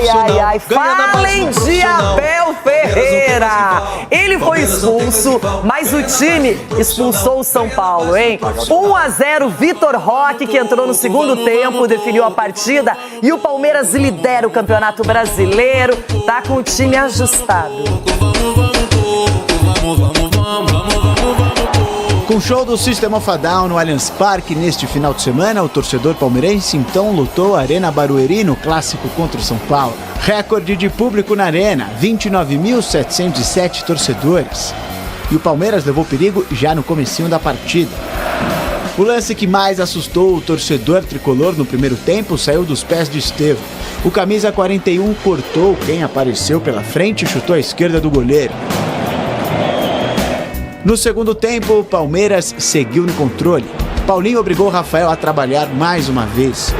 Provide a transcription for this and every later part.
ai. Falem de Abel Ferreira. Ele foi expulso, mas o time expulsou o São Paulo, hein? 1-0, Vitor Roque, que entrou no segundo tempo, definiu a partida. E o Palmeiras lidera o Campeonato Brasileiro. Tá com o time ajustado. Com o show do System of a Down no Allianz Parque neste final de semana, o torcedor palmeirense então lotou a Arena Barueri no clássico contra o São Paulo. Recorde de público na arena, 29.707 torcedores. E o Palmeiras levou perigo já no comecinho da partida. O lance que mais assustou o torcedor tricolor no primeiro tempo saiu dos pés de Estevão. O camisa 41 cortou quem apareceu pela frente e chutou à esquerda do goleiro. No segundo tempo, o Palmeiras seguiu no controle. Paulinho obrigou o Rafael a trabalhar mais uma vez.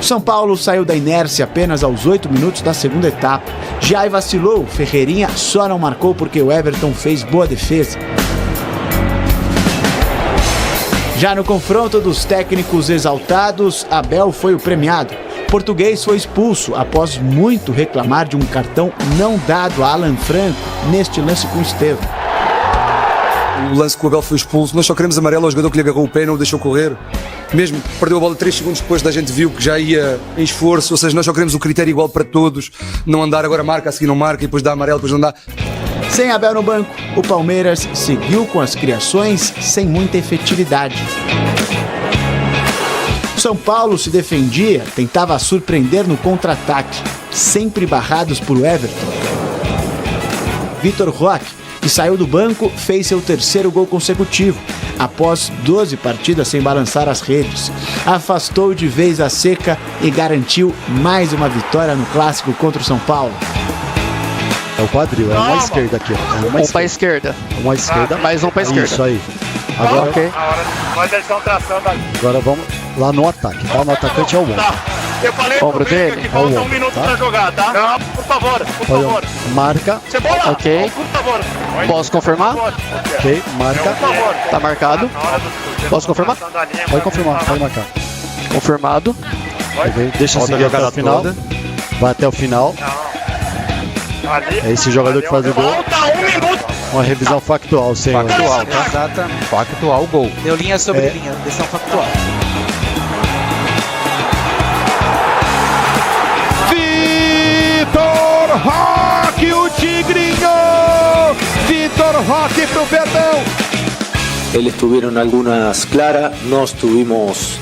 O São Paulo saiu da inércia apenas aos 8 minutos da segunda etapa. Já vacilou, Ferreirinha só não marcou porque o Everton fez boa defesa. Já no confronto dos técnicos exaltados, Abel foi o premiado. O português foi expulso após muito reclamar de um cartão não dado a Alan Franco neste lance com Estevão. O lance que o Abel foi expulso, nós só queremos amarelo ao jogador que lhe agarrou o pé e não o deixou correr. Mesmo perdeu a bola 3 segundos depois da gente viu que já ia em esforço, ou seja, nós só queremos um critério igual para todos, não andar agora marca, a seguir não marca, e depois dá amarelo, depois não dá. Sem Abel no banco, o Palmeiras seguiu com as criações sem muita efetividade. O São Paulo se defendia, tentava surpreender no contra-ataque, sempre barrados por Everton. Vitor Roque, que saiu do banco, fez seu terceiro gol consecutivo, após 12 partidas sem balançar as redes. Afastou de vez a seca e garantiu mais uma vitória no clássico contra o São Paulo. É o quadril, é uma esquerda aqui. Um pra esquerda. Uma esquerda. Mais um pra esquerda. Isso aí. Agora, ok. Agora vamos lá no ataque, tá? No atacante é o ombro. Eu falei ombro dele? que falta 1 minuto pra jogar, tá? Não, por favor, por favor. Marca. Cebola, ok. por favor. Posso confirmar? Ok, marca. Tá marcado. Posso confirmar? Pode confirmar, pode marcar. Confirmado. Okay. Deixa seguir até o final. Vai até o final. É esse jogador que faz o gol. Falta 1 minuto. Uma revisão factual, senhor. Factual, exata. Factual, gol. Deu linha sobre linha, decisão factual. Vitor Roque, o Tigrinho! Vitor Roque pro Verdão! Eles tuvieron algunas claras, nós tuvimos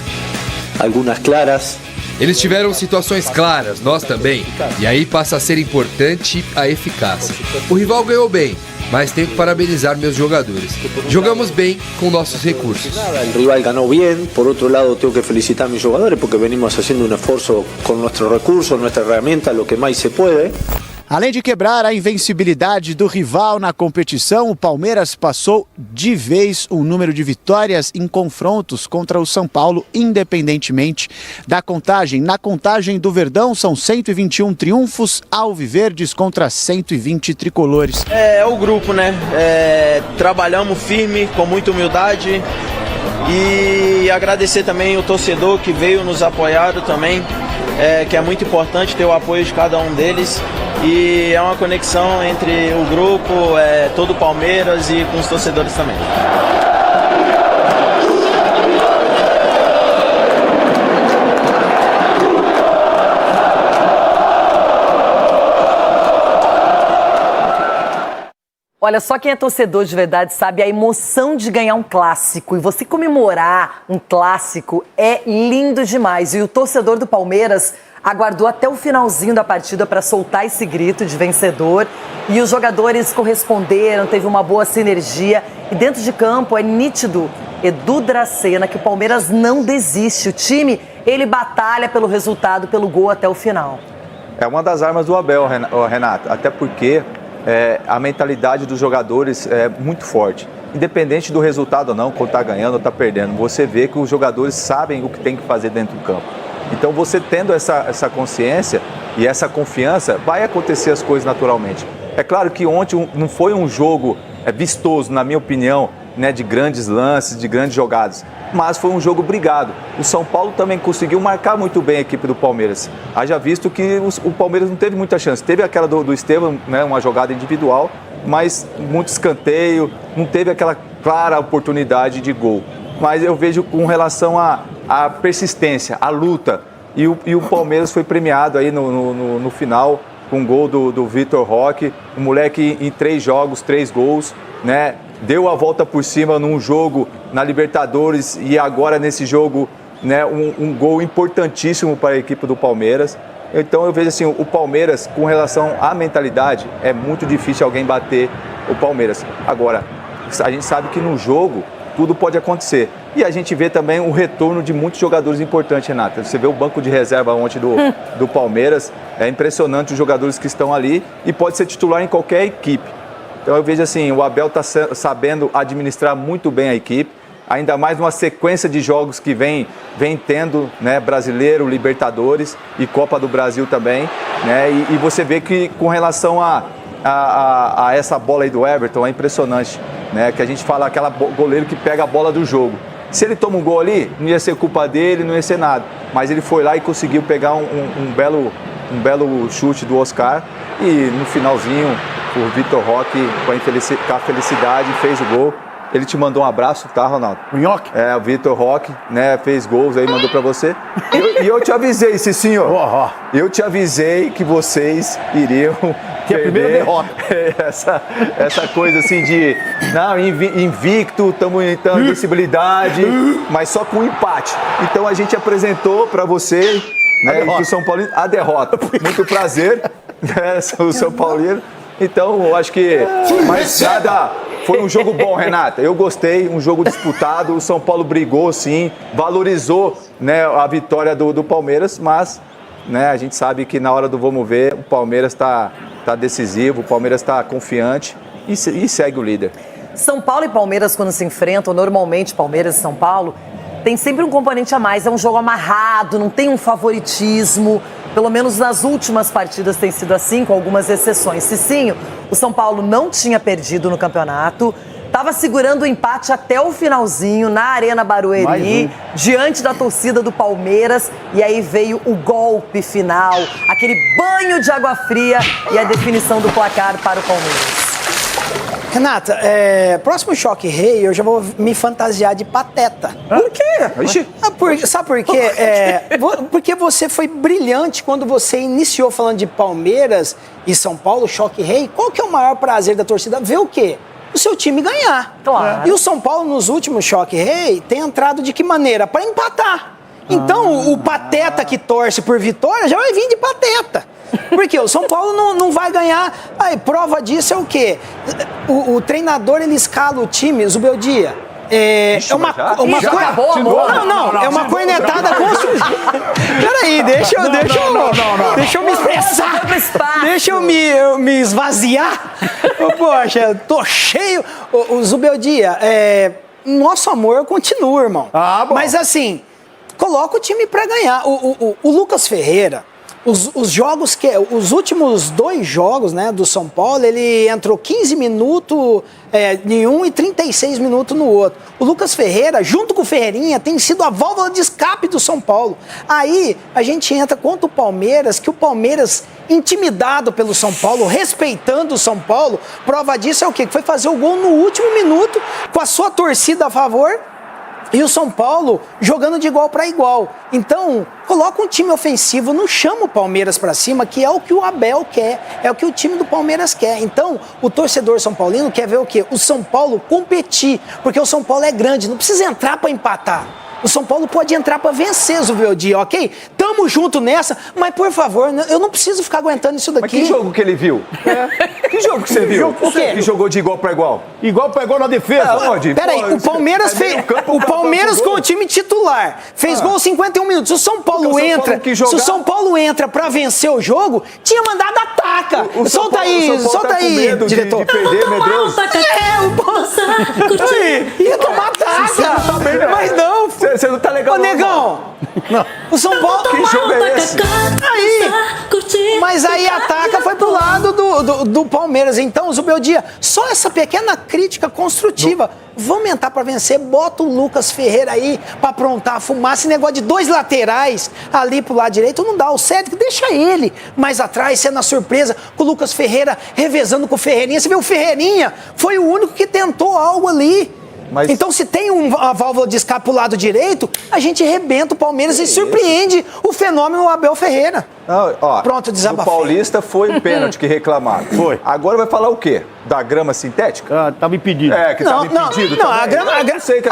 algunas claras. Eles tiveram situações claras, nós também. E aí passa a ser importante a eficácia. O rival ganhou bem, mas tenho que parabenizar meus jogadores. Jogamos bem com nossos recursos. O rival ganhou bem, por outro lado tenho que felicitar meus jogadores porque venimos fazendo esforço com nossos recursos, nossa ferramenta, o que mais se pode. Além de quebrar a invencibilidade do rival na competição, o Palmeiras passou de vez o número de vitórias em confrontos contra o São Paulo, independentemente da contagem. Na contagem do Verdão, são 121 triunfos alviverdes contra 120 tricolores. É o grupo, né? Trabalhamos firme, com muita humildade e agradecer também o torcedor que veio nos apoiar também, que é muito importante ter o apoio de cada um deles. E é uma conexão entre o grupo, todo o Palmeiras e com os torcedores também. Olha, só quem é torcedor de verdade sabe a emoção de ganhar um clássico. E você comemorar um clássico é lindo demais. E o torcedor do Palmeiras aguardou até o finalzinho da partida para soltar esse grito de vencedor. E os jogadores corresponderam, teve uma boa sinergia. E dentro de campo é nítido, Edu Dracena, que o Palmeiras não desiste. O time, ele batalha pelo resultado, pelo gol até o final. É uma das armas do Abel, Renato. Até porque a mentalidade dos jogadores é muito forte. Independente do resultado ou não, quando está ganhando ou está perdendo, você vê que os jogadores sabem o que tem que fazer dentro do campo. Então, você tendo essa consciência e essa confiança, vai acontecer as coisas naturalmente. É claro que ontem não foi um jogo vistoso, na minha opinião, né, de grandes lances, de grandes jogadas. Mas foi um jogo brigado. O São Paulo também conseguiu marcar muito bem a equipe do Palmeiras. Haja visto que o Palmeiras não teve muita chance. Teve aquela do Estevam, né, uma jogada individual, mas muito escanteio, não teve aquela clara oportunidade de gol. Mas eu vejo com relação à persistência, à luta. E o Palmeiras foi premiado aí no final com o gol do Vitor Roque. O moleque em 3 jogos, 3 gols, né? Deu a volta por cima num jogo na Libertadores e agora nesse jogo, né, um gol importantíssimo para a equipe do Palmeiras. Então eu vejo assim, o Palmeiras, com relação à mentalidade, é muito difícil alguém bater o Palmeiras. Agora, a gente sabe que no jogo tudo pode acontecer. E a gente vê também o retorno de muitos jogadores importantes, Renata. Você vê o banco de reserva ontem do Palmeiras, é impressionante os jogadores que estão ali e pode ser titular em qualquer equipe. Então eu vejo assim, o Abel está sabendo administrar muito bem a equipe, ainda mais numa sequência de jogos que vem tendo, né, Brasileiro, Libertadores e Copa do Brasil também, né, e você vê que com relação a essa bola aí do Everton, é impressionante, né, que a gente fala aquela goleiro que pega a bola do jogo. Se ele toma um gol ali, não ia ser culpa dele, não ia ser nada, mas ele foi lá e conseguiu pegar um belo chute do Oscar e no finalzinho o Vitor Roque, com a felicidade, fez o gol. Ele te mandou um abraço, tá, Ronaldo? O Nhoque? É, o Vitor Roque, né, fez gols aí, mandou pra você. E eu te avisei, Cicinho. Eu te avisei que vocês iriam que é a primeira derrota. Essa coisa assim de, não, invicto, estamos em invencibilidade, mas só com empate. Então a gente apresentou pra você, né, e pro São Paulino, a derrota. Muito prazer, né, o São Paulino. Então, eu acho que mais nada. Foi um jogo bom, Renata. Eu gostei, um jogo disputado. O São Paulo brigou, sim, valorizou, né, a vitória do Palmeiras, mas, né, a gente sabe que na hora do vamos ver, o Palmeiras está decisivo, o Palmeiras está confiante e segue o líder. São Paulo e Palmeiras, quando se enfrentam, normalmente Palmeiras e São Paulo, tem sempre um componente a mais. É um jogo amarrado, não tem um favoritismo. Pelo menos nas últimas partidas tem sido assim, com algumas exceções. Cicinho, o São Paulo não tinha perdido no campeonato, estava segurando o empate até o finalzinho na Arena Barueri, diante da torcida do Palmeiras, e aí veio o golpe final, aquele banho de água fria e a definição do placar para o Palmeiras. Renata, próximo Choque Rei, eu já vou me fantasiar de Pateta. Por quê? Sabe por quê? Porque você foi brilhante quando você iniciou falando de Palmeiras e São Paulo, Choque Rei. Qual que é o maior prazer da torcida? Ver o quê? O seu time ganhar. Claro. E o São Paulo, nos últimos Choque Rei, tem entrado de que maneira? Para empatar. Então, o Pateta que torce por vitória já vai vir de Pateta. Porque o São Paulo não vai ganhar. Aí, prova disso é o quê? O treinador, ele escala o time, Zubeldia. É uma cornetada Peraí, deixa eu me expressar. Deixa eu me esvaziar. Poxa, tô cheio. O Zubeldia, nosso amor continua, irmão. Mas assim, coloca o time pra ganhar. O Lucas Ferreira, os últimos 2 jogos, né, do São Paulo, ele entrou 15 minutos em um e 36 minutos no outro. O Lucas Ferreira, junto com o Ferreirinha, tem sido a válvula de escape do São Paulo. Aí a gente entra contra o Palmeiras, que o Palmeiras, intimidado pelo São Paulo, respeitando o São Paulo, prova disso é o quê? Que foi fazer o gol no último minuto, com a sua torcida a favor. E o São Paulo jogando de igual para igual. Então, coloca um time ofensivo, não chama o Palmeiras para cima, que é o que o Abel quer, é o que o time do Palmeiras quer. Então, o torcedor são paulino quer ver o quê? O São Paulo competir, porque o São Paulo é grande, não precisa entrar para empatar. O São Paulo pode entrar para vencer, Zubeldia, ok? Tamo junto nessa, mas por favor, eu não preciso ficar aguentando isso daqui. Mas que jogo que ele viu? Que jogo que você viu? O quê? Que jogou de igual para igual? Igual para igual na defesa. Onde? Peraí, o Palmeiras fez. O Palmeiras com o time titular fez gol 51 minutos. Se o São Paulo entra. Se o São Paulo entra pra vencer o jogo, tinha mandado ataca. Solta aí, diretor. De perder, medroso. Ia tomar ataca. Mas não. Você não tá legal. Ô, negão. O São Paulo. Que jogo é esse? Mas aí a ataca foi pro lado do Palmeiras. Então, Zubeldia, só essa pequena crítica construtiva. Vamos entrar para vencer, bota o Lucas Ferreira aí para aprontar a fumaça. Esse negócio de 2 laterais ali pro lado direito não dá. O Cédric deixa ele mais atrás, sendo a surpresa com o Lucas Ferreira revezando com o Ferreirinha. Você vê, o Ferreirinha foi o único que tentou algo ali. Então, se tem uma válvula de escape pro lado direito, a gente rebenta o Palmeiras e surpreende o fenômeno Abel Ferreira. Não, ó, pronto, desabafei. O Paulista foi um pênalti que reclamaram. Foi. Agora vai falar o quê? Da grama sintética? Tava impedido. Que tava impedido não, também.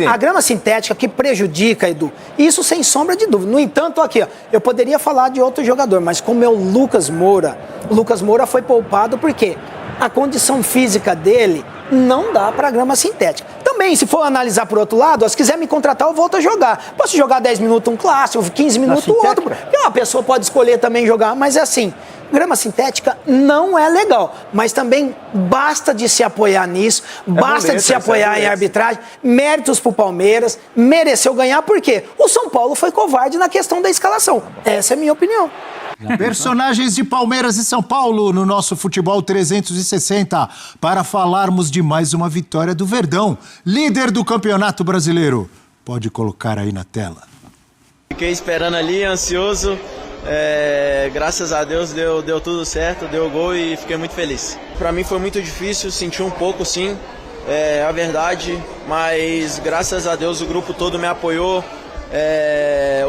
a grama sintética que prejudica, Edu, isso sem sombra de dúvida. No entanto, aqui, ó, eu poderia falar de outro jogador, mas como é o Lucas Moura foi poupado porque a condição física dele não dá para grama sintética. Também, se for analisar por outro lado, se quiser me contratar, eu volto a jogar. Posso jogar 10 minutos um clássico, 15 minutos outro. A pessoa pode escolher também jogar, mas é assim, grama sintética não é legal. Mas também basta de se apoiar nisso, basta de se apoiar em arbitragem. Méritos pro Palmeiras, mereceu ganhar, por quê? O São Paulo foi covarde na questão da escalação. Essa é a minha opinião. Personagens de Palmeiras e São Paulo no nosso Futebol 360 para falarmos de mais uma vitória do Verdão, líder do Campeonato Brasileiro. Pode colocar aí na tela. Fiquei esperando ali, ansioso. Graças a Deus deu tudo certo, deu gol e fiquei muito feliz. Para mim foi muito difícil, senti um pouco sim, a verdade, mas graças a Deus o grupo todo me apoiou.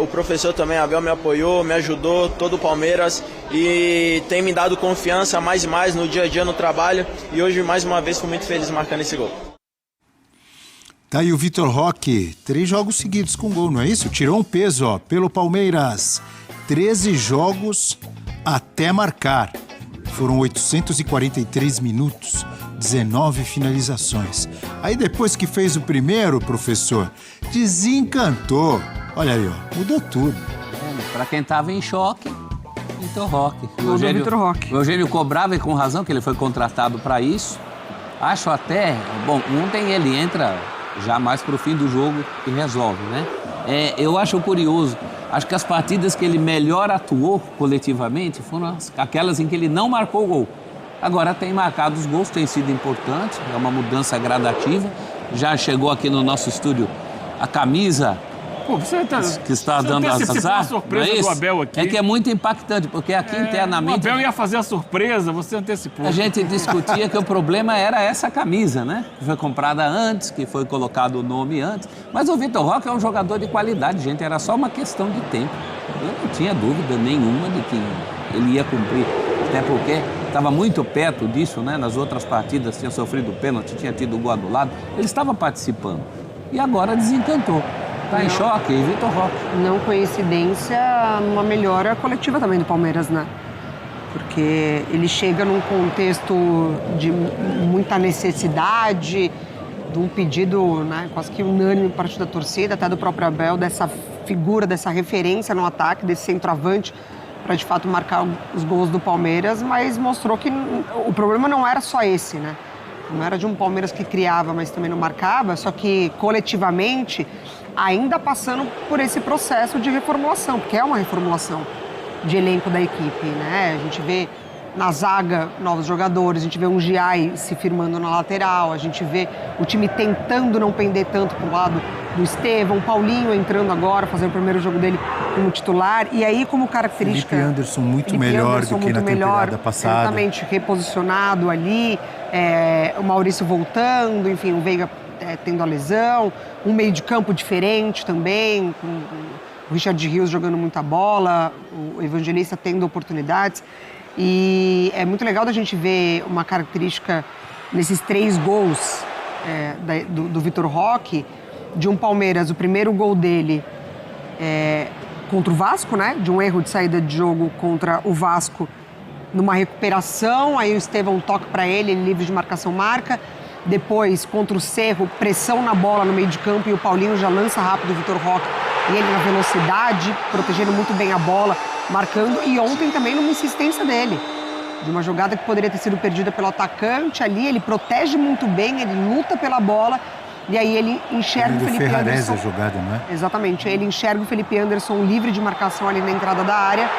O professor também, Abel, me apoiou, me ajudou, todo o Palmeiras, e tem me dado confiança mais e mais no dia a dia, no trabalho, e hoje mais uma vez fui muito feliz marcando esse gol. Tá aí o Vitor Roque, 3 jogos seguidos com gol, não é isso? Tirou um peso, ó, pelo Palmeiras. 13 jogos até marcar. Foram 843 minutos, 19 finalizações. Aí depois que fez o primeiro, professor, desencantou. Olha aí, ó, mudou tudo. Pra quem tava em choque, Vitor Roque. O Eugênio cobrava, e com razão, que ele foi contratado para isso. Acho até... Bom, ontem ele entra já mais pro fim do jogo e resolve, né? Eu acho curioso. Acho que as partidas que ele melhor atuou coletivamente foram aquelas em que ele não marcou gol. Agora tem marcado os gols, tem sido importante, é uma mudança gradativa. Já chegou aqui no nosso estúdio a camisa que está dando azar. Surpresa do Abel aqui. É que é muito impactante, porque aqui internamente... O Abel ia fazer a surpresa, você antecipou. A gente discutia que o problema era essa camisa, né? Que foi comprada antes, que foi colocado o nome antes. Mas o Vitor Roque é um jogador de qualidade, gente. Era só uma questão de tempo. Eu não tinha dúvida nenhuma de que ele ia cumprir. Até porque estava muito perto disso, né? Nas outras partidas tinha sofrido pênalti, tinha tido gol anulado. Ele estava participando. E agora desencantou. Está em choque, e Vitor Roque. Não coincidência, uma melhora coletiva também do Palmeiras, né? Porque ele chega num contexto de muita necessidade, de um pedido, né, quase que unânime por parte da torcida, até do próprio Abel, dessa figura, dessa referência no ataque, desse centroavante, para de fato marcar os gols do Palmeiras, mas mostrou que o problema não era só esse, né? Não era de um Palmeiras que criava, mas também não marcava, só que coletivamente ainda passando por esse processo de reformulação, porque é uma reformulação de elenco da equipe, né? A gente vê na zaga novos jogadores, a gente vê um Giai se firmando na lateral, a gente vê o time tentando não pender tanto pro lado do Estevão, o Paulinho entrando agora, fazendo o primeiro jogo dele como titular, e aí como característica... Felipe Anderson muito melhor do que na temporada passada. Exatamente, reposicionado ali, o Maurício voltando, enfim, o Veiga tendo a lesão, um meio de campo diferente também, com o Richard Rios jogando muita bola, o Evangelista tendo oportunidades. E é muito legal da gente ver uma característica nesses 3 gols do Vitor Roque, de um Palmeiras, o primeiro gol dele contra o Vasco, né? De um erro de saída de jogo contra o Vasco, numa recuperação, aí o Estevão toca para ele livre de marcação marca. Depois, contra o Cerro, pressão na bola no meio de campo e o Paulinho já lança rápido o Vitor Roque. E ele na velocidade, protegendo muito bem a bola, marcando. E ontem também numa insistência dele, de uma jogada que poderia ter sido perdida pelo atacante ali. Ele protege muito bem, ele luta pela bola. E aí ele enxerga o Felipe Anderson. A jogada, não é? Exatamente. Ele enxerga o Felipe Anderson livre de marcação ali na entrada da área.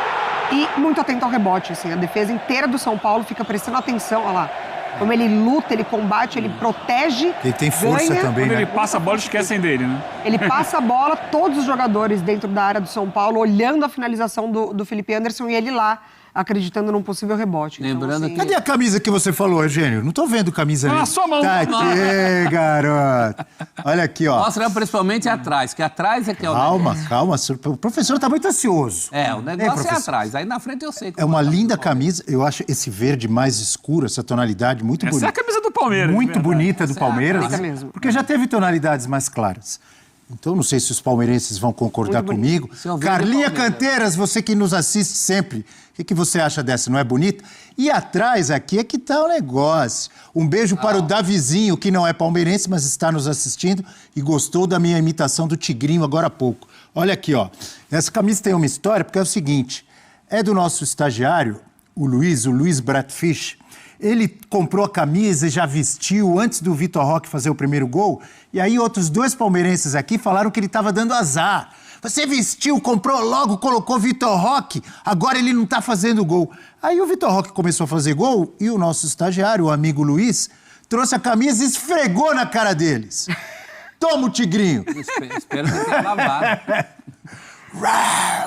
E muito atento ao rebote, assim, a defesa inteira do São Paulo fica prestando atenção, olha lá. Como ele luta, ele combate, ele protege. Ele tem força ganha. também, Quando né? ele passa a bola, esquecem dele, né? Ele passa a bola, todos os jogadores dentro da área do São Paulo, olhando a finalização do Felipe Anderson e ele lá, acreditando num possível rebote. Lembrando assim, Cadê a camisa que você falou, Eugênio? Não tô vendo camisa ali. sua mão. Tá aqui, garoto. Olha aqui, ó. Mostra principalmente atrás, que atrás é que é o Calma, negócio. calma. O professor tá muito ansioso. O negócio é professor? atrás. Aí na frente eu sei. É uma linda camisa. Eu acho esse verde mais escuro, essa tonalidade muito bonita. Essa é a camisa do Palmeiras. Muito verdade. bonita do Palmeiras. bonita mesmo. Porque já teve tonalidades mais claras. Então, não sei se os palmeirenses vão concordar comigo. Carlinha Canteiras, você que nos assiste sempre, o que você acha dessa? Não é bonita? E atrás aqui é que tá o negócio. Um beijo para o Davizinho, que não é palmeirense, mas está nos assistindo e gostou da minha imitação do Tigrinho agora há pouco. Olha aqui, ó. Essa camisa tem uma história, porque é o seguinte, é do nosso estagiário, o Luiz Bratfish. Ele comprou a camisa e já vestiu antes do Vitor Roque fazer o primeiro gol. E aí outros 2 palmeirenses aqui falaram que ele estava dando azar. Você vestiu, comprou logo, colocou Vitor Roque, agora ele não está fazendo gol. Aí o Vitor Roque começou a fazer gol e o nosso estagiário, o amigo Luiz, trouxe a camisa e esfregou na cara deles. Toma o Tigrinho. Espero que tenha lavado.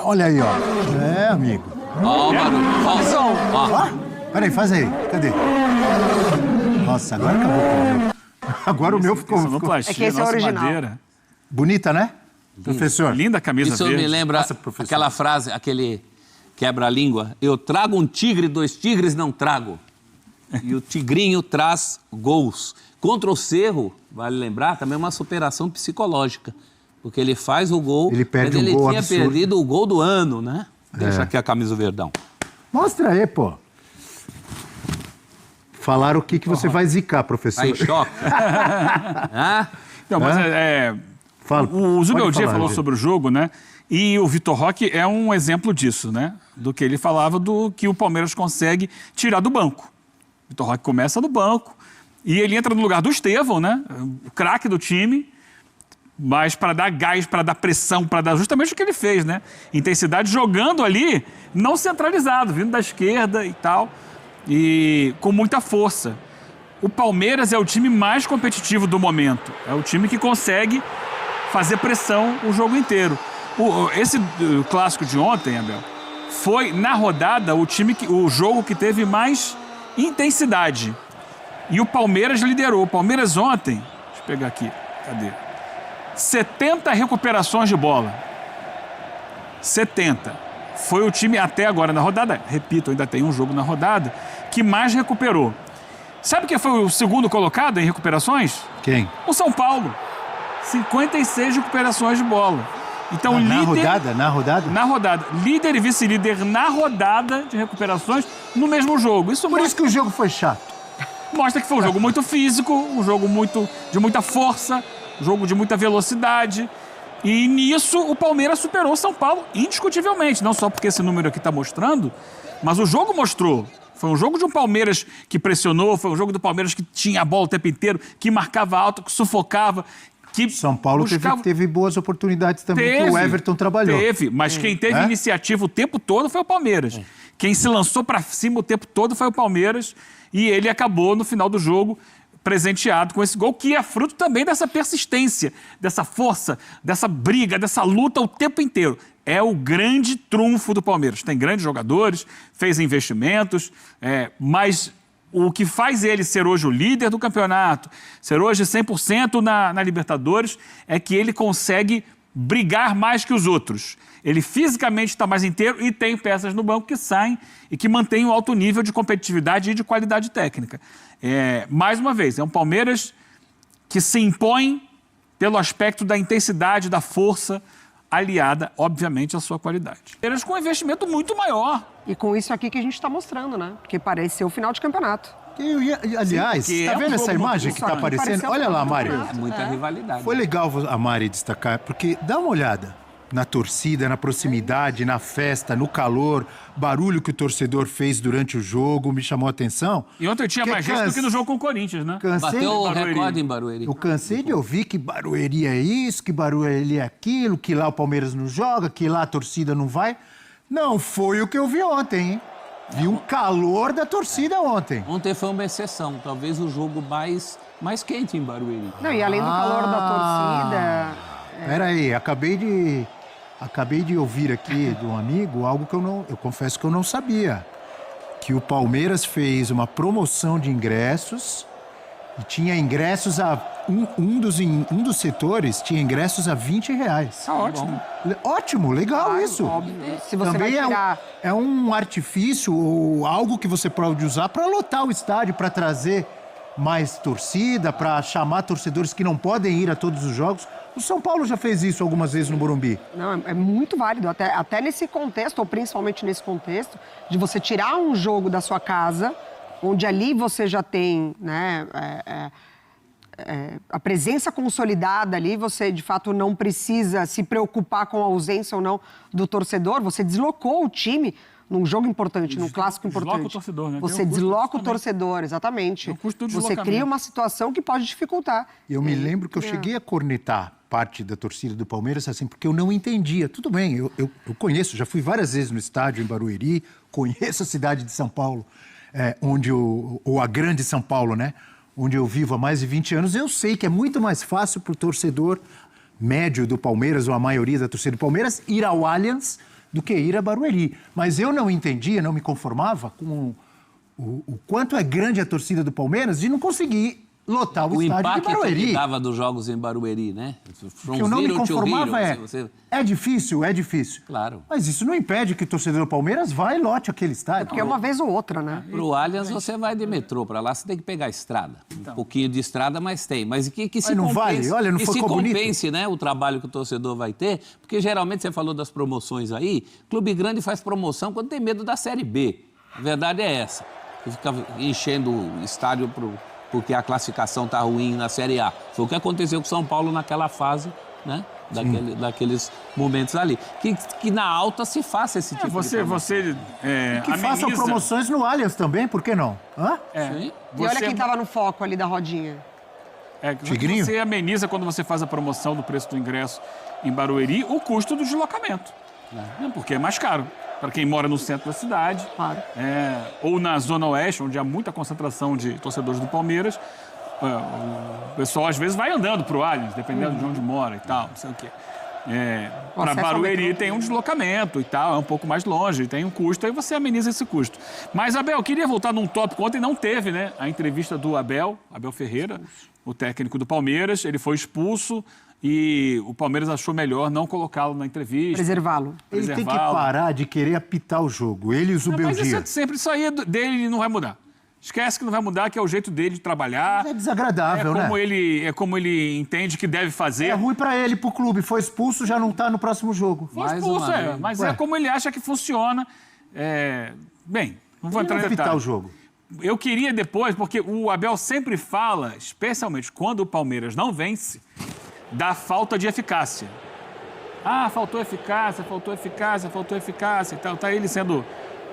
Olha aí, ó. É, amigo. Ó, barulho. Ó. Peraí, faz aí. Cadê? Nossa, agora acabou com o meu. Agora o meu ficou... É que esse é o original. Madeira. Bonita, né? Professor? Linda camisa Isso verde. me lembra aquela frase, aquele quebra-língua. Eu trago um tigre, 2 tigres não trago. E o Tigrinho traz gols. Contra o Cerro, vale lembrar, também é uma superação psicológica. Porque ele faz o gol, ele perde mas ele gol tinha absurdo. perdido o gol do ano, né? Deixa aqui a camisa verdão. Mostra aí, pô. Falaram o que você vai zicar, professor. Tá em choque? Não, mas Fala. o Zubeldia Pode falar, falou gente. sobre o jogo, né? E o Vitor Roque é um exemplo disso, né? Do que ele falava do que o Palmeiras consegue tirar do banco. O Vitor Roque começa no banco e ele entra no lugar do Estevão, né? O craque do time, mas para dar gás, para dar pressão, para dar justamente o que ele fez, né? Intensidade, jogando ali, não centralizado, vindo da esquerda e tal, e com muita força. O Palmeiras é o time mais competitivo do momento. É o time que consegue fazer pressão o jogo inteiro. Esse clássico de ontem, Abel, foi na rodada o jogo que teve mais intensidade. E o Palmeiras liderou. O Palmeiras ontem, deixa eu pegar aqui, cadê? 70 recuperações de bola. 70. Foi o time até agora na rodada, repito, ainda tem um jogo na rodada, que mais recuperou. Sabe quem foi o segundo colocado em recuperações? Quem? O São Paulo. 56 recuperações de bola. Então, Na líder... rodada? Na rodada? Na rodada. Líder e vice-líder na rodada de recuperações no mesmo jogo. Por isso que o jogo foi chato. Mostra que foi um jogo muito físico, um jogo de muita força, um jogo de muita velocidade. E nisso o Palmeiras superou o São Paulo indiscutivelmente. Não só porque esse número aqui está mostrando, mas o jogo mostrou. Foi um jogo de um Palmeiras que pressionou, foi um jogo do Palmeiras que tinha a bola o tempo inteiro, que marcava alto, que sufocava. Que São Paulo teve boas oportunidades também, que o Everton trabalhou. Teve, mas quem teve iniciativa o tempo todo foi o Palmeiras. Quem se lançou para cima o tempo todo foi o Palmeiras e ele acabou no final do jogo presenteado com esse gol, que é fruto também dessa persistência, dessa força, dessa briga, dessa luta o tempo inteiro. É o grande trunfo do Palmeiras. Tem grandes jogadores, fez investimentos, mas o que faz ele ser hoje o líder do campeonato, ser hoje 100% na Libertadores, é que ele consegue brigar mais que os outros. Ele fisicamente está mais inteiro e tem peças no banco que saem e que mantêm um alto nível de competitividade e de qualidade técnica. Mais uma vez, é um Palmeiras que se impõe pelo aspecto da intensidade, da força, aliada, obviamente, à sua qualidade. Palmeiras com um investimento muito maior. E com isso aqui que a gente está mostrando, né? Porque parece ser o final de campeonato. Aliás, Sim, tá vendo essa imagem que tá aparecendo? Olha lá, Mari. É muita rivalidade. Foi legal a Mari destacar, porque dá uma olhada na torcida, na proximidade, na festa, no calor, barulho que o torcedor fez durante o jogo, me chamou a atenção. E ontem tinha mais gente do que no jogo com o Corinthians, né? Bateu o recorde em Barueri. Eu cansei de ouvir que Barueri é isso, que Barueri é aquilo, que lá o Palmeiras não joga, que lá a torcida não vai. Não foi o que eu vi ontem, hein? Vi um calor da torcida ontem. Ontem foi uma exceção, talvez o jogo mais quente em Barueri. Não, e além do calor da torcida... Peraí, acabei de ouvir aqui de um amigo algo que eu confesso que eu não sabia. Que o Palmeiras fez uma promoção de ingressos e tinha ingressos um dos setores tinha ingressos a R$20. Tá ótimo. Ótimo, legal isso. Óbvio. Se você Também vai tirar... é um artifício ou algo que você pode usar para lotar o estádio, para trazer mais torcida, para chamar torcedores que não podem ir a todos os jogos. O São Paulo já fez isso algumas vezes no Morumbi. Não, é muito válido, até nesse contexto, ou principalmente nesse contexto, de você tirar um jogo da sua casa, onde ali você já tem, né, a presença consolidada ali, você de fato não precisa se preocupar com a ausência ou não do torcedor, você deslocou o time num jogo importante, num clássico importante. Desloca o torcedor, né? Você desloca o torcedor, exatamente. Você cria uma situação que pode dificultar. Eu me lembro que eu cheguei a cornetar parte da torcida do Palmeiras, assim, porque eu não entendia. Tudo bem, eu conheço, já fui várias vezes no estádio em Barueri, conheço a cidade de São Paulo, ou a grande São Paulo, né? Onde eu vivo há mais de 20 anos. Eu sei que é muito mais fácil para o torcedor médio do Palmeiras, ou a maioria da torcida do Palmeiras, ir ao Allianz do que ir a Barueri. Mas eu não entendia, não me conformava com o quanto é grande a torcida do Palmeiras de não conseguir lotar o estádio de Barueri. O impacto que dava dos jogos em Barueri, né? O que eu não me conformava é difícil. Claro. Mas isso não impede que o torcedor do Palmeiras vá e lote aquele estádio. Porque é uma vez ou outra, né? Pro Allianz você vai de metrô, para lá você tem que pegar a estrada. Um pouquinho de estrada, mas tem. Mas que se não compense, vale? Olha, não que foi se compense, bonito? né, o trabalho que o torcedor vai ter, porque geralmente você falou das promoções aí, clube grande faz promoção quando tem medo da Série B. A verdade é essa. Você fica enchendo o estádio porque a classificação tá ruim na Série A. Foi o que aconteceu com o São Paulo naquela fase, né? Daqueles momentos ali. Que na alta se faça esse tipo de promoção. Que façam promoções no Allianz também, por que não? Hã? E olha quem estava no foco ali da rodinha. Tigrinho? Você ameniza, quando você faz a promoção do preço do ingresso em Barueri, o custo do deslocamento. Porque é mais caro. Para quem mora no centro da cidade, ou na Zona Oeste, onde há muita concentração de torcedores do Palmeiras, o pessoal às vezes vai andando para o Allianz, dependendo de onde mora e tal, não sei o quê. Para Barueri tem um deslocamento e tal, é um pouco mais longe, tem um custo, aí você ameniza esse custo. Mas, Abel, eu queria voltar num tópico, ontem não teve, né, a entrevista do Abel Ferreira, o técnico do Palmeiras, ele foi expulso e o Palmeiras achou melhor não colocá-lo na entrevista. Preservá-lo. Ele tem que parar de querer apitar o jogo, ele e o Zubeldia. Mas isso aí dele não vai mudar. Esquece que não vai mudar, que é o jeito dele de trabalhar. Mas é desagradável, né? É como ele entende que deve fazer. É ruim pra ele, pro clube. Foi expulso, já não tá no próximo jogo. Foi expulso, mas é como ele acha que funciona. Bem, não vou entrar em detalhe. Apitar o jogo. Eu queria depois, porque o Abel sempre fala, especialmente quando o Palmeiras não vence, da falta de eficácia. Faltou eficácia e tal. Tá ele sendo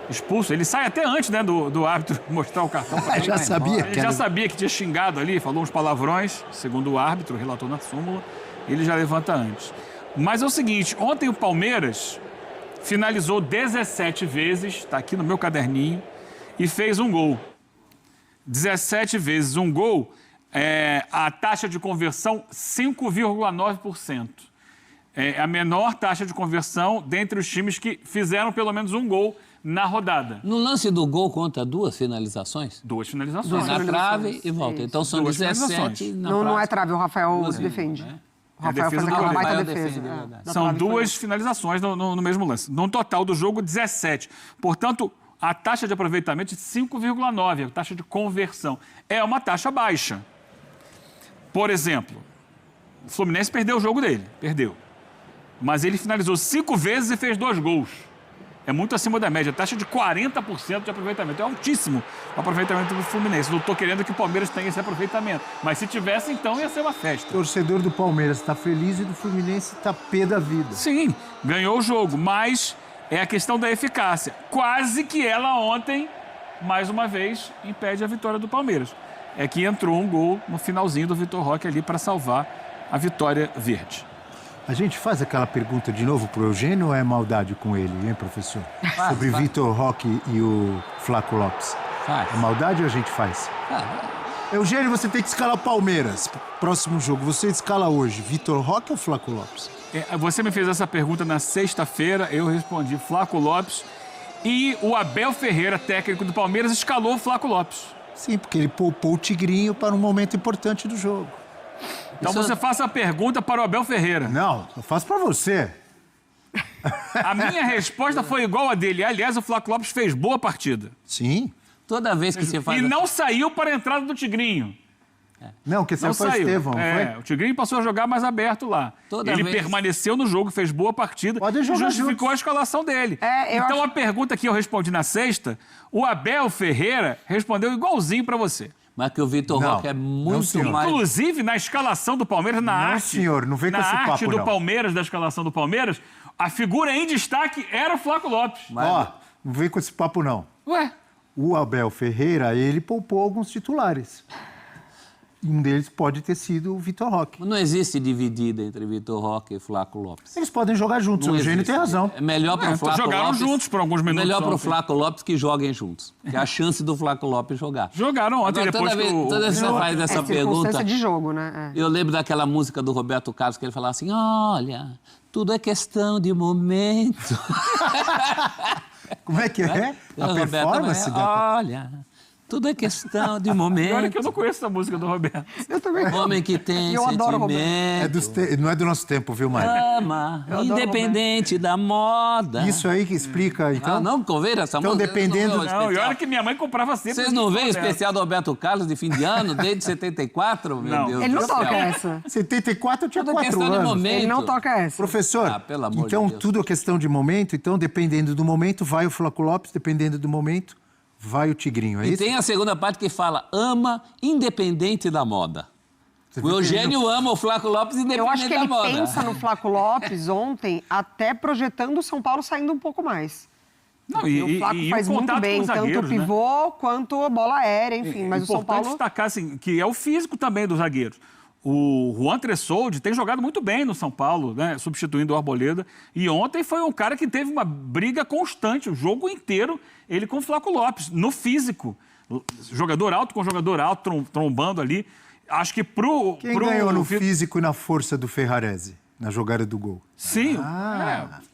expulso. Ele sai até antes, né, do árbitro mostrar o cartão pra ele. Já sabia. Ele já sabia que tinha xingado ali, falou uns palavrões, segundo o árbitro, relatou na súmula. Ele já levanta antes. Mas é o seguinte, ontem o Palmeiras finalizou 17 vezes, tá aqui no meu caderninho, e fez um gol. 17 vezes um gol, a taxa de conversão 5,9%. É a menor taxa de conversão dentre os times que fizeram pelo menos um gol na rodada. No lance do gol conta 2 finalizações? 2 finalizações. Na trave e volta. Então são 17 na Não é trave, o Rafael se defende. O Rafael faz aquela baita defesa. São 2 finalizações no mesmo lance. No total do jogo, 17. Portanto, a taxa de aproveitamento é 5,9, a taxa de conversão. É uma taxa baixa. Por exemplo, o Fluminense perdeu o jogo dele. Perdeu. Mas ele finalizou 5 vezes e fez 2 gols. É muito acima da média. A taxa de 40% de aproveitamento. É altíssimo o aproveitamento do Fluminense. Não estou querendo que o Palmeiras tenha esse aproveitamento. Mas se tivesse, então ia ser uma festa. O torcedor do Palmeiras está feliz e do Fluminense está pé da vida. Sim, ganhou o jogo. Mas é a questão da eficácia. Quase que ela ontem, mais uma vez, impede a vitória do Palmeiras. É que entrou um gol no finalzinho do Vitor Roque ali para salvar a vitória verde. A gente faz aquela pergunta de novo pro Eugênio ou é maldade com ele, hein, professor? Sobre Vitor Roque e o Flaco Lopes. É maldade ou a gente faz? Eugênio, você tem que escalar o Palmeiras. Próximo jogo, você escala hoje Vitor Roque ou Flaco Lopes? Você me fez essa pergunta na sexta-feira, eu respondi Flaco Lopes. E o Abel Ferreira, técnico do Palmeiras, escalou o Flaco Lopes. Sim, porque ele poupou o Tigrinho para um momento importante do jogo. Então você faça a pergunta para o Abel Ferreira. Não, eu faço para você. A minha resposta foi igual a dele. Aliás, o Flaco Lopes fez boa partida. Sim. Toda vez que você faz... E não saiu para a entrada do Tigrinho. Não, que saiu foi o Estevão, não foi? O Tigrinho passou a jogar mais aberto lá. Ele permaneceu no jogo, fez boa partida e justificou a escalação dele. Então a pergunta que eu respondi na sexta, o Abel Ferreira respondeu igualzinho para você. Mas que o Vitor Roque é muito mais... Inclusive, na escalação do Palmeiras, na arte... Não, senhor, não vem com esse papo, arte do Palmeiras, da escalação do Palmeiras, a figura em destaque era o Flaco Lopes. Ó, não vem com esse papo, não. Ué? O Abel Ferreira, ele poupou alguns titulares. Um deles pode ter sido o Vitor Roque. Não existe dividida entre Vitor Roque e Flaco Lopes. Eles podem jogar juntos, o Eugênio tem razão. É melhor para o Flaco jogaram Lopes... juntos por alguns minutos. Melhor para o Flaco Lopes que joguem juntos. Que é a chance do Flaco Lopes jogar. Jogaram ontem, agora, depois toda vez que você faz essa pergunta... de jogo, né? Eu lembro daquela música do Roberto Carlos que ele falava assim, olha, tudo é questão de momento. Como é que é? A performance? Olha... Tudo é questão de momento. Olha que eu não conheço essa música do Roberto. Eu também. Homem que tem eu adoro sentimento. Não é do nosso tempo, viu, Mário? Ama, independente da moda. Isso aí que explica, então. Não conveira essa música. Então, dependendo... Não, e olha que minha mãe comprava sempre. Vocês não veem o especial do Roberto Carlos de fim de ano, desde 74? Meu Deus ele não do céu. toca essa. 74 eu tinha tudo 4 questão anos. De momento. Ele não toca essa. Professor, pelo amor então de Deus. Tudo é questão de momento. Então, dependendo do momento, vai o Flaco Lopes. Dependendo do momento, vai o Tigrinho, é e isso? E tem a segunda parte que fala ama independente da moda. O Eugênio ama o Flaco Lopes independente da moda. Eu acho que ele pensa no Flaco Lopes ontem até projetando o São Paulo saindo um pouco mais. Não, o Flaco faz muito bem, tanto o pivô quanto a bola aérea, enfim. Mas o São Paulo... destacar assim, que é o físico também dos zagueiros. O Juan Tressoldi tem jogado muito bem no São Paulo, né, substituindo o Arboleda. E ontem foi um cara que teve uma briga constante, o jogo inteiro, ele com o Flaco Lopes, no físico. Jogador alto com jogador alto, trombando ali. Acho que Quem ganhou no físico e na força do Ferrarese, na jogada do gol? Sim,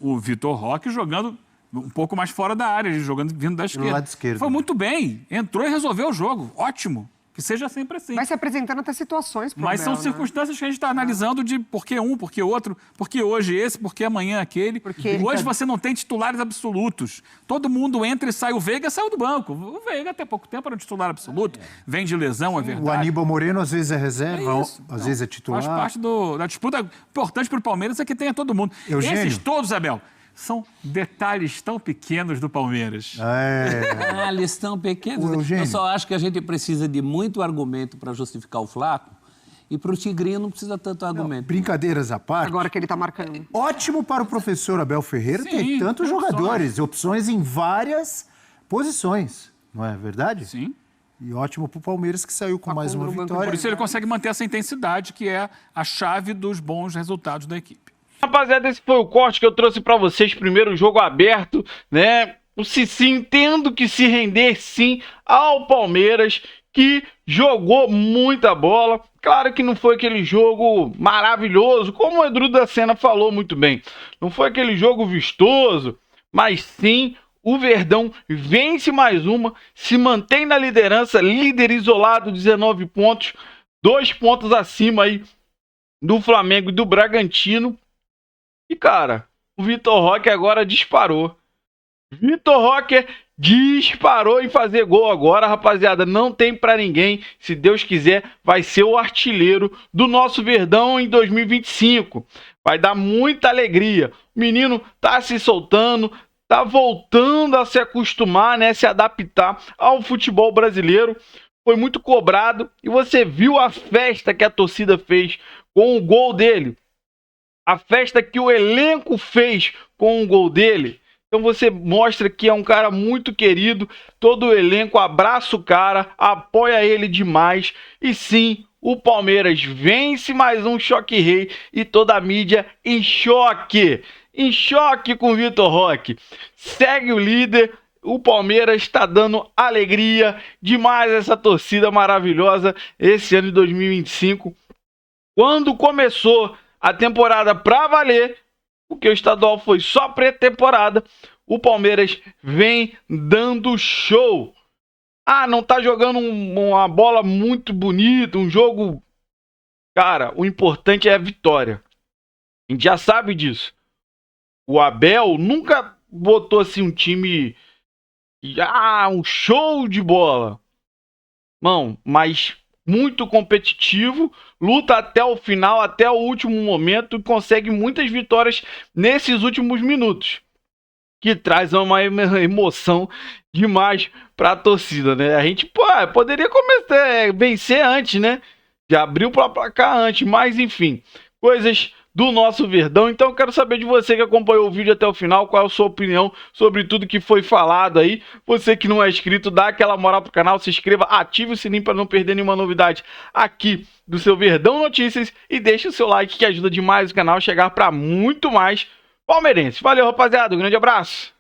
o Vitor Roque jogando um pouco mais fora da área, vindo da esquerda. Do lado esquerdo. Foi muito bem, entrou e resolveu o jogo, ótimo. Que seja sempre assim. Vai se apresentando até situações pro Mas Abel, são circunstâncias que a gente está analisando de por que um, por que outro, por que hoje esse, por que amanhã aquele. Hoje você não tem titulares absolutos. Todo mundo entra e sai. O Veiga saiu do banco. O Veiga até pouco tempo era um titular absoluto. Vem de lesão, é verdade. O Aníbal Moreno às vezes é reserva, às vezes é titular. Faz parte da disputa. Importante para o Palmeiras é que tenha todo mundo. Eugênio. Esses todos, Abel, são detalhes tão pequenos do Palmeiras. Eles tão pequenos. Eu só acho que a gente precisa de muito argumento para justificar o Flaco e para o Tigrinho não precisa tanto argumento. Brincadeiras à parte. Agora que ele está marcando. Ótimo para o professor Abel Ferreira ter tantos jogadores, opções em várias posições. Não é verdade? Sim. E ótimo para o Palmeiras que saiu com mais uma vitória. Por isso ele consegue manter essa intensidade que é a chave dos bons resultados da equipe. Rapaziada, esse foi o corte que eu trouxe pra vocês. Primeiro jogo aberto, né? O Cicinho tendo que se render sim ao Palmeiras, que jogou muita bola. Claro que não foi aquele jogo maravilhoso, como o Edu da Sena falou muito bem. Não foi aquele jogo vistoso, mas sim o Verdão vence mais uma, se mantém na liderança, líder isolado, 19 pontos, 2 pontos acima aí do Flamengo e do Bragantino. E, cara, o Vitor Roque agora disparou. Vitor Roque disparou em fazer gol agora, rapaziada. Não tem pra ninguém. Se Deus quiser, vai ser o artilheiro do nosso Verdão em 2025. Vai dar muita alegria. O menino tá se soltando, tá voltando a se acostumar, né? Se adaptar ao futebol brasileiro. Foi muito cobrado. E você viu a festa que a torcida fez com o gol dele. A festa que o elenco fez com o gol dele. Então você mostra que é um cara muito querido. Todo o elenco abraça o cara, apoia ele demais. E sim, O Palmeiras vence mais um choque rei e toda a mídia em choque. Em choque com o Vitor Roque. Segue o líder. O Palmeiras está dando alegria demais essa torcida maravilhosa esse ano de 2025. Quando começou a temporada pra valer, porque o estadual foi só pré-temporada, o Palmeiras vem dando show. Ah, não tá jogando uma bola muito bonita, um jogo... Cara, o importante é a vitória. A gente já sabe disso. O Abel nunca botou assim um time... um show de bola. Não, mas muito competitivo, luta até o final, até o último momento e consegue muitas vitórias nesses últimos minutos. Que traz uma emoção demais para a torcida, né? A gente poderia começar a vencer antes, né? Já abriu para placar antes, mas enfim, coisas do nosso Verdão. Então eu quero saber de você que acompanhou o vídeo até o final, qual é a sua opinião sobre tudo que foi falado aí. Você que não é inscrito, dá aquela moral pro canal, se inscreva, ative o sininho para não perder nenhuma novidade aqui do seu Verdão Notícias e deixe o seu like que ajuda demais o canal a chegar para muito mais palmeirense. Valeu, rapaziada, um grande abraço.